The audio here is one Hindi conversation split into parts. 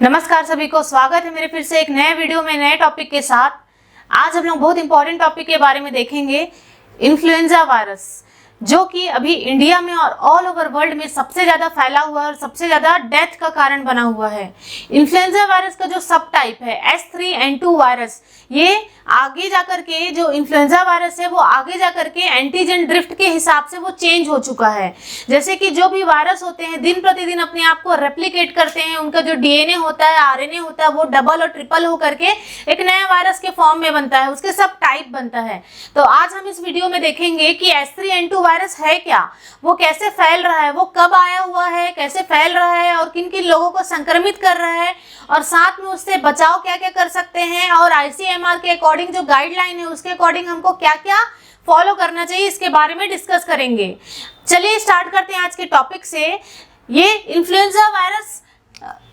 नमस्कार सभी को, स्वागत है मेरे फिर से एक नए वीडियो में नए टॉपिक के साथ। आज हम लोग बहुत इंपॉर्टेंट टॉपिक के बारे में देखेंगे, इन्फ्लुएंजा वायरस, जो कि अभी इंडिया में और ऑल ओवर वर्ल्ड में सबसे ज़्यादा फैला हुआ है और सबसे ज़्यादा डेथ का कारण बना हुआ है। इन्फ्लुएंजा वायरस का जो सब टाइप है H3N2 वायरस, ये आगे जाकर के जो इन्फ्लुएंजा वायरस है वो आगे जाकर के एंटीजन ड्रिफ्ट के हिसाब से वो चेंज हो चुका है। जैसे कि जो भी वायरस होते हैं दिन प्रतिदिन अपने आप को रेप्लिकेट करते हैं, उनका जो डीएनए होता है, आरएनए होता है, वो डबल और ट्रिपल हो करके एक नया वायरस के फॉर्म में बनता है, उसके सब टाइप बनता है। तो आज हम इस वीडियो में देखेंगे कि H3N2 वायरस है क्या, वो कैसे फैल रहा है, वो कब आया हुआ है, कैसे फैल रहा है और किन किन लोगों को संक्रमित कर रहा है, और साथ में उससे बचाव क्या क्या कर सकते हैं, और ICMR के अकॉर्डिंग जो गाइडलाइन है उसके अकॉर्डिंग हमको क्या क्या फॉलो करना चाहिए, इसके बारे में डिस्कस करेंगे। चलिए स्टार्ट करते हैं आज के टॉपिक से। ये इन्फ्लुएंजा वायरस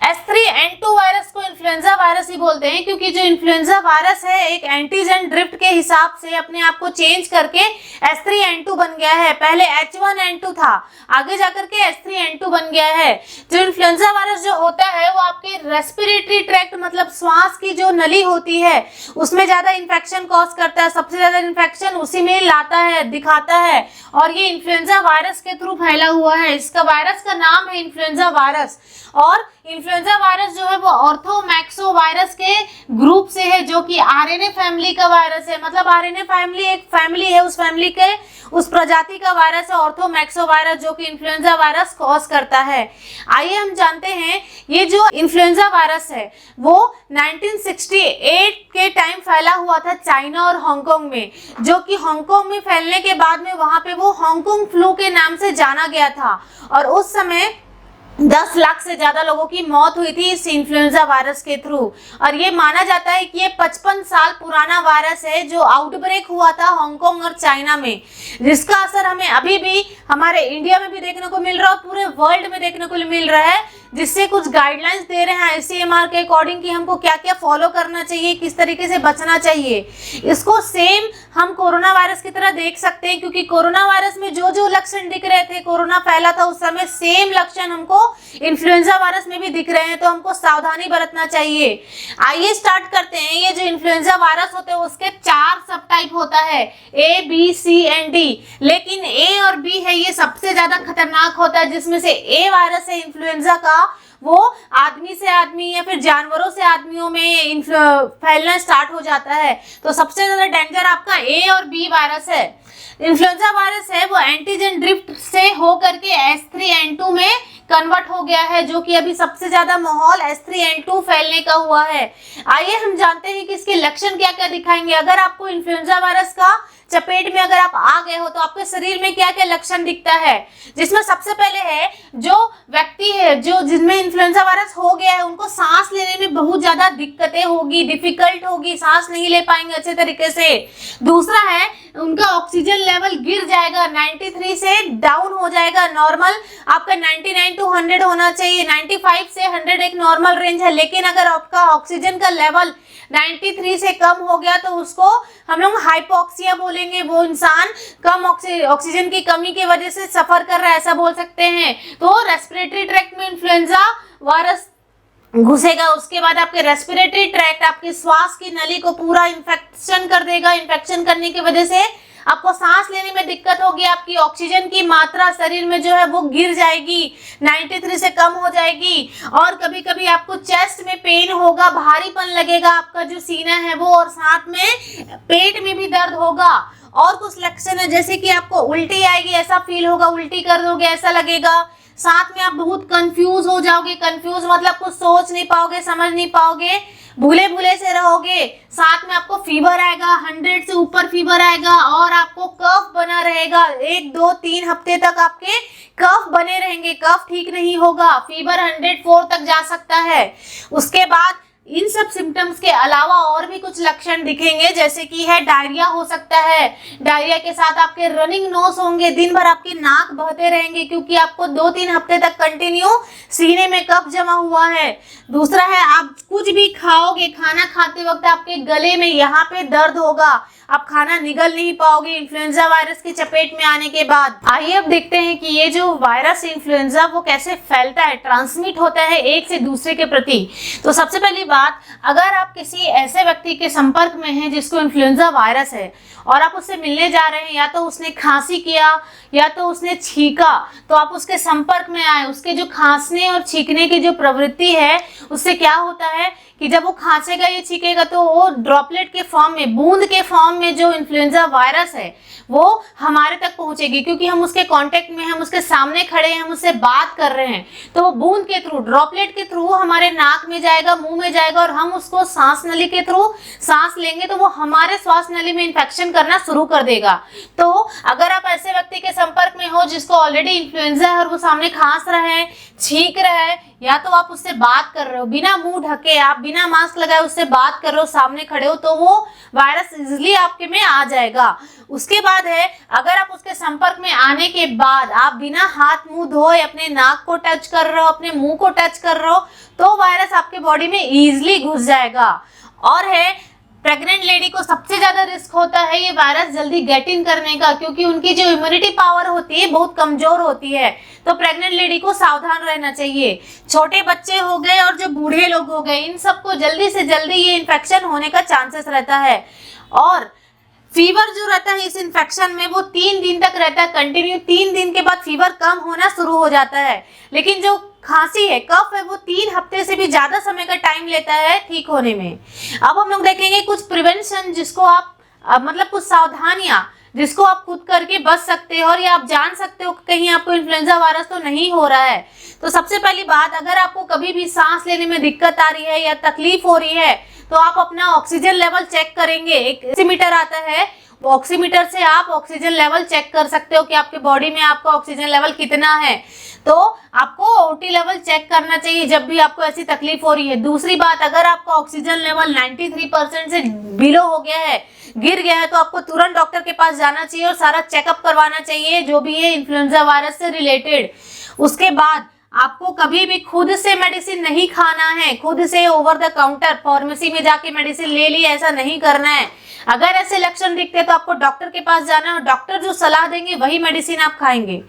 H3N2 वायरस को इन्फ्लुएंजा वायरस ही बोलते हैं, क्योंकि जो इन्फ्लुएंजा वायरस है एक एंटीजन ड्रिफ्ट के हिसाब से अपने आप को चेंज करके H3N2 बन गया है। पहले H1N2 था, आगे जाकर के H3N2 बन गया है। जो इन्फ्लुएंजा वायरस जो होता है वो आपके रेस्पिरेटरी ट्रैक्ट मतलब श्वास की जो नली होती है उसमें ज्यादा इन्फेक्शन कॉज करता है, सबसे ज्यादा इन्फेक्शन उसी में लाता है, दिखाता है, और ये इन्फ्लुएंजा वायरस के थ्रू फैला हुआ है। इसका वायरस का नाम है इन्फ्लुएंजा वायरस, और इन्फ्लुएंजा वायरस जो है वो ऑर्थोमैक्सो वायरस के ग्रुप से है, जो कि आरएनए फैमिली का वायरस है। मतलब आरएनए फैमिली एक फैमिली है, उस फैमिली के उस प्रजाति का वायरस है ऑर्थोमैक्सो वायरस, जो कि इन्फ्लुएंजा वायरस कॉज करता है। आइए हम जानते हैं, ये जो इन्फ्लुएंजा वायरस है वो 1968 के टाइम फैला हुआ था चाइना और हांगकांग में, जो कि हांगकांग में फैलने के बाद में वहां पे वो हांगकांग फ्लू के नाम से जाना गया था, और उस समय 10 लाख से ज्यादा लोगों की मौत हुई थी इस इन्फ्लुएंजा वायरस के थ्रू। और ये माना जाता है कि ये 55 साल पुराना वायरस है जो आउटब्रेक हुआ था हांगकांग और चाइना में, जिसका असर हमें अभी भी हमारे इंडिया में भी देखने को मिल रहा है और पूरे वर्ल्ड में देखने को मिल रहा है, जिससे कुछ गाइडलाइंस दे रहे हैं ICMR के अकॉर्डिंग कि हमको क्या क्या फॉलो करना चाहिए, किस तरीके से बचना चाहिए। इसको सेम हम कोरोना वायरस की तरह देख सकते हैं, क्योंकि कोरोना वायरस में जो जो लक्षण दिख रहे थे, कोरोना फैला था उस समय, सेम लक्षण हमको इन्फ्लुएंजा वायरस में भी दिख रहे हैं, तो हमको सावधानी बरतना चाहिए। आइए स्टार्ट करते हैं। ये जो इन्फ्लुएंजा वायरस होते हैं उसके 4 सब टाइप होता है, A, B, C and D, लेकिन A और B है ये सबसे ज्यादा खतरनाक होता है। जिसमें से A वायरस है इन्फ्लुएंजा का, वो आदमी से आदमी या फिर जानवरों से आदमियों में फैलना स्टार्ट हो जाता है। तो सबसे ज्यादा डेंजर आपका A और B वायरस है। इन्फ्लुएंजा वायरस है वो एंटीजन ड्रिफ्ट से होकर के H3N2 में कन्वर्ट हो गया है, जो कि अभी सबसे ज्यादा माहौल H3N2 फैलने का हुआ है। आइए हम जानते हैं कि इसके लक्षण क्या क्या दिखाएंगे। अगर आपको इन्फ्लुएंजा वायरस का चपेट में अगर आप आ गए हो तो आपके शरीर में क्या क्या लक्षण दिखता है, जिसमें सबसे पहले है जो व्यक्ति है जो जिनमें इन्फ्लुएंजा वायरस हो गया है उनको सांस लेने में बहुत ज्यादा दिक्कतें होगी, डिफिकल्ट होगी, सांस नहीं ले पाएंगे अच्छे तरीके से। दूसरा है उनका ऑक्सीजन लेवल गिर जाएगा, 93 से डाउन हो जाएगा। नॉर्मल आपका 99 to 100 होना चाहिए, 95 से 100 एक नॉर्मल रेंज है, लेकिन अगर आपका ऑक्सीजन का लेवल 93 से कम हो गया तो उसको हम लोग हाइपोक्सिया बोलेंगे। वो इंसान कम ऑक्सीजन की कमी की वजह से सफर कर रहा है, ऐसा बोल सकते हैं। तो रेस्पिरेटरी ट्रैक्ट में इन्फ्लुएंजा वायरस घुसेगा, उसके बाद आपके रेस्पिरेटरी ट्रैक्ट, आपके श्वास की नली को पूरा इन्फेक्शन कर देगा। इन्फेक्शन करने की वजह से आपको सांस लेने में दिक्कत होगी, आपकी ऑक्सीजन की मात्रा शरीर में जो है वो गिर जाएगी, 93 से कम हो जाएगी, और कभी कभी आपको चेस्ट में पेन होगा, भारीपन लगेगा आपका जो सीना है वो, और साथ में पेट में भी दर्द होगा। और कुछ लक्षण है जैसे कि आपको उल्टी आएगी, ऐसा फील होगा, उल्टी कर दोगे ऐसा लगेगा। साथ में आप बहुत कंफ्यूज हो जाओगे, कंफ्यूज मतलब कुछ सोच नहीं पाओगे, समझ नहीं पाओगे, भूले भूले से रहोगे। साथ में आपको फीवर आएगा, 100 से ऊपर फीवर आएगा, और आपको कफ बना रहेगा, 1, 2, 3 हफ्ते तक आपके कफ बने रहेंगे, कफ ठीक नहीं होगा, फीवर 104 तक जा सकता है। उसके बाद इन सब सिम्टम्स के अलावा और भी कुछ लक्षण दिखेंगे, जैसे कि है डायरिया हो सकता है। डायरिया के साथ आपके रनिंग नोज होंगे, दिन भर आपकी नाक बहते रहेंगे क्योंकि आपको 2-3 हफ्ते तक कंटिन्यू सीने में कफ जमा हुआ है। दूसरा है आप कुछ भी खाओगे, खाना खाते वक्त आपके गले में यहाँ पे दर्द होगा, आप खाना निगल नहीं पाओगे इन्फ्लुएंजा वायरस की चपेट में आने के बाद। आइए अब देखते हैं कि ये जो वायरस इन्फ्लुएंजा वो कैसे फैलता है, ट्रांसमिट होता है एक से दूसरे के प्रति। तो सबसे पहली बात, अगर आप किसी ऐसे व्यक्ति के संपर्क में हैं जिसको इन्फ्लुएंजा वायरस है और आप उससे मिलने जा रहे हैं, या तो उसने खांसी किया या तो उसने छींका, तो आप उसके संपर्क में आए, उसके जो खांसने और छींकने की जो प्रवृत्ति है उससे क्या होता है कि जब वो खांसेगा या छींकेगा तो वो ड्रॉपलेट के फॉर्म में, बूंद के फॉर्म में जो इन्फ्लुएंजा वायरस है वो हमारे तक पहुंचेगी, क्योंकि हम उसके कांटेक्ट में, हम उसके सामने खड़े हैं, हम उससे बात कर रहे हैं, तो वो बूंद के थ्रू, ड्रॉपलेट के थ्रू हमारे नाक में जाएगा, मुंह में जाएगा और हम उसको सांस नली के थ्रू सांस लेंगे तो वो हमारे श्वास नली में इन्फेक्शन करना शुरू कर देगा। तो अगर आप ऐसे व्यक्ति के संपर्क में हो जिसको ऑलरेडी इन्फ्लुएंजा है और वो सामने खांस रहा है, छींक रहा है, या तो आप उससे बात कर रहे हो बिना मुंह ढके, आप बिना मास्क लगाए उससे बात कर रहे हो, सामने खड़े हो, तो वो वायरस इजिली आपके में आ जाएगा। उसके बाद है, अगर आप उसके संपर्क में आने के बाद आप बिना हाथ मुंह धोए अपने नाक को टच कर रहे हो, अपने मुंह को टच कर रहे हो, तो वायरस आपके बॉडी में इजिली घुस जाएगा। और है, प्रेग्नेंट लेडी को सबसे ज्यादा रिस्क होता है ये वायरस जल्दी गेट इन करने का, क्योंकि उनकी जो इम्यूनिटी पावर होती है बहुत कमजोर होती है। तो प्रेग्नेंट लेडी को सावधान रहना चाहिए। छोटे बच्चे हो गए और जो बूढ़े लोग हो गए, इन सबको जल्दी से जल्दी ये इन्फेक्शन होने का चांसेस रहता है। और फीवर जो रहता है इस इन्फेक्शन में वो 3 दिन तक रहता है कंटिन्यू। 3 दिन के बाद फीवर कम होना शुरू हो जाता है, लेकिन जो खांसी है, कफ है, वो 3 हफ्ते से भी ज्यादा समय का टाइम लेता है ठीक होने में। अब हम लोग देखेंगे कुछ प्रिवेंशन जिसको आप मतलब कुछ सावधानियां जिसको आप खुद करके बच सकते हो और या आप जान सकते हो कहीं आपको इन्फ्लुएंजा वायरस तो नहीं हो रहा है। तो सबसे पहली बात, अगर आपको कभी भी सांस लेने में दिक्कत आ रही है या तकलीफ हो रही है तो आप अपना ऑक्सीजन लेवल चेक करेंगे। एक ऑक्सीमीटर आता है, वो ऑक्सीमीटर से आप ऑक्सीजन लेवल चेक कर सकते हो कि आपके बॉडी में आपका ऑक्सीजन लेवल कितना है। तो आपको ओटी लेवल चेक करना चाहिए जब भी आपको ऐसी तकलीफ हो रही है। दूसरी बात, अगर आपका ऑक्सीजन लेवल 93% से बिलो हो गया है, गिर गया है, तो आपको तुरंत डॉक्टर के पास जाना चाहिए और सारा चेकअप करवाना चाहिए जो भी है इन्फ्लुएंजा वायरस से रिलेटेड। उसके बाद आपको कभी भी खुद से मेडिसिन नहीं खाना है, खुद से ओवर द काउंटर फार्मेसी में जाके मेडिसिन ले ली, ऐसा नहीं करना है। अगर ऐसे लक्षण दिखते हैं तो आपको डॉक्टर के पास जाना है और डॉक्टर जो सलाह देंगे वही मेडिसिन आप खाएंगे।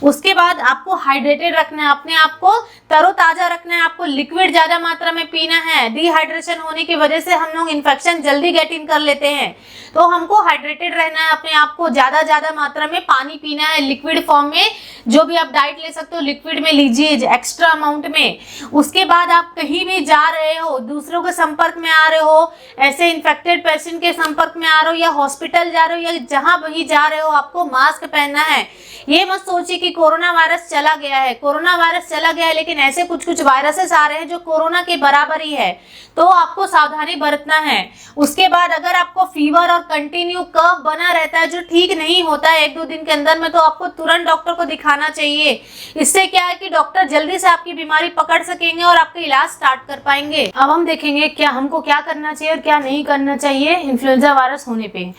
उसके बाद आपको हाइड्रेटेड रखना है, अपने आप को तरोताजा रखना है, आपको लिक्विड ज्यादा मात्रा में पीना है। डिहाइड्रेशन होने की वजह से हम लोग इन्फेक्शन जल्दी गेट इन कर लेते हैं, तो हमको हाइड्रेटेड रहना है, अपने आप को ज्यादा मात्रा में पानी पीना है लिक्विड फॉर्म में। जो भी आप डाइट ले सकते हो लिक्विड में लीजिए एक्स्ट्रा अमाउंट में। उसके बाद आप कहीं भी जा रहे हो, दूसरों के संपर्क में आ रहे हो, ऐसे इन्फेक्टेड पेशेंट के संपर्क में आ रहे हो या हॉस्पिटल जा रहे हो या जहां भी जा रहे हो, आपको मास्क पहनना है। ये मत सोचिए कि कोरोना वायरस चला गया है, कोरोना वायरस चला गया है, लेकिन ऐसे कुछ वायरसेस आ रहे हैं जो कोरोना के बराबर ही है, तो आपको सावधानी बरतना है। उसके बाद अगर आपको फीवर और कंटिन्यू कफ बना रहता है जो ठीक नहीं होता है 1-2 दिन के अंदर में, तो आपको तुरंत डॉक्टर को दिखाना चाहिए। इससे क्या है कि डॉक्टर जल्दी से आपकी बीमारी पकड़ सकेंगे और आपका इलाज स्टार्ट कर पाएंगे। अब हम देखेंगे क्या हमको क्या करना चाहिए और क्या नहीं करना चाहिए इन्फ्लुएंजा वायरस होने पे।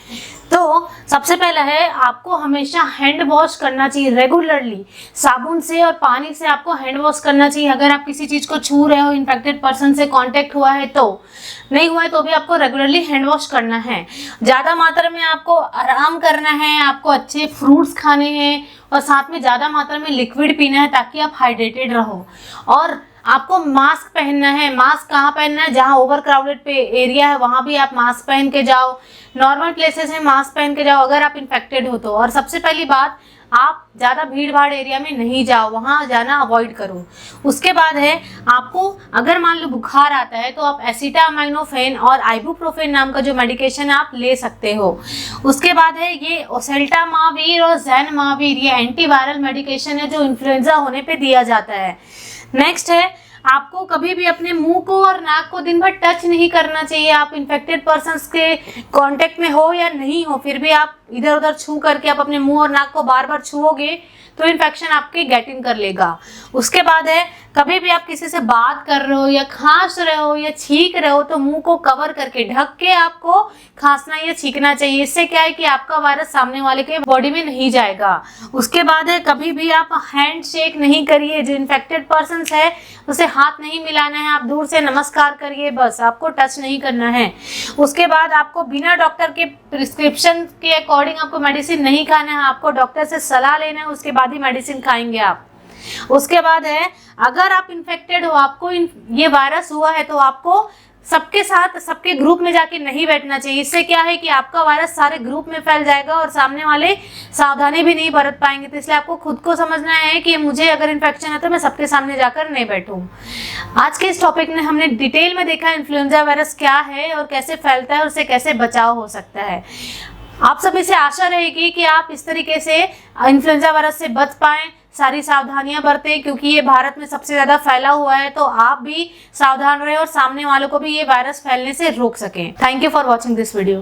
तो सबसे पहला है, आपको हमेशा हैंड वॉश करना चाहिए रेगुलरली, साबुन से और पानी से आपको हैंड वॉश करना चाहिए। अगर आप किसी चीज को छू रहे हो, इन्फेक्टेड पर्सन से कांटेक्ट हुआ है तो, नहीं हुआ है तो भी आपको रेगुलरली हैंड वॉश करना है। ज्यादा मात्रा में आपको आराम करना है, आपको अच्छे फ्रूट्स खाने हैं और साथ में ज्यादा मात्रा में लिक्विड पीना है ताकि आप हाइड्रेटेड रहो। और आपको मास्क पहनना है। मास्क कहाँ पहनना है? जहाँ ओवर क्राउडेड पे एरिया है वहां भी आप मास्क पहन के जाओ, नॉर्मल प्लेसेस में मास्क पहन के जाओ अगर आप इन्फेक्टेड हो तो। और सबसे पहली बात, आप ज़्यादा भीड़ भाड़ एरिया में नहीं जाओ, वहाँ जाना अवॉइड करो। उसके बाद है, आपको अगर मान लो बुखार आता है तो आप एसिटामिनोफेन और आइबुप्रोफेन नाम का जो मेडिकेशन आप ले सकते हो। उसके बाद है ये ओसेल्टामावीर और ज़ैनमावीर, ये एंटीवायरल मेडिकेशन है जो इन्फ्लुएंजा होने पे दिया जाता है। नेक्स्ट है, आपको कभी भी अपने मुंह को और नाक को दिन भर टच नहीं करना चाहिए। आप इन्फेक्टेड पर्सन्स के कांटेक्ट में हो या नहीं हो, फिर भी आप इधर उधर छू करके आप अपने मुंह और नाक को बार बार छुओगे तो इन्फेक्शन आपके गेट इन कर लेगा। उसके बाद है, कभी भी आप किसी से बात कर रहे हो या खांस रहे हो या छींक रहे हो तो मुंह को कवर करके ढक के आपको खांसना या छींकना चाहिए। इससे क्या है कि आपका वायरस सामने वाले के बॉडी में नहीं जाएगा। उसके बाद है कभी भी आप हैंड शेक नहीं करिए। जो इन्फेक्टेड पर्सन है उसे हाथ नहीं मिलाना है, आप दूर से नमस्कार करिए, बस आपको टच नहीं करना है। उसके बाद आपको बिना डॉक्टर के प्रिस्क्रिप्शन के अकॉर्डिंग आपको मेडिसिन नहीं खाना है, आपको डॉक्टर से सलाह लेना है, उसके बाद ही मेडिसिन खाएंगे आप। उसके बाद है अगर आप इन्फेक्टेड हो, आपको ये वायरस हुआ है तो आपको सबके साथ सबके ग्रुप में जाके नहीं बैठना चाहिए। इससे क्या है कि आपका वायरस सारे ग्रुप में फैल जाएगा और सामने वाले सावधानी भी नहीं बरत पाएंगे। तो इसलिए आपको खुद को समझना है कि मुझे अगर इन्फेक्शन है तो मैं सबके सामने जाकर नहीं बैठूं। आज के इस टॉपिक में हमने डिटेल में देखा इन्फ्लुएंजा वायरस क्या है और कैसे फैलता है और उससे कैसे बचाव हो सकता है। आप सभी से आशा रहेगी कि आप इस तरीके से इन्फ्लुएंजा वायरस से बच पाएं, सारी सावधानियां बरतें, क्योंकि ये भारत में सबसे ज़्यादा फैला हुआ है। तो आप भी सावधान रहें और सामने वालों को भी ये वायरस फैलने से रोक सकें। Thank you for watching this video.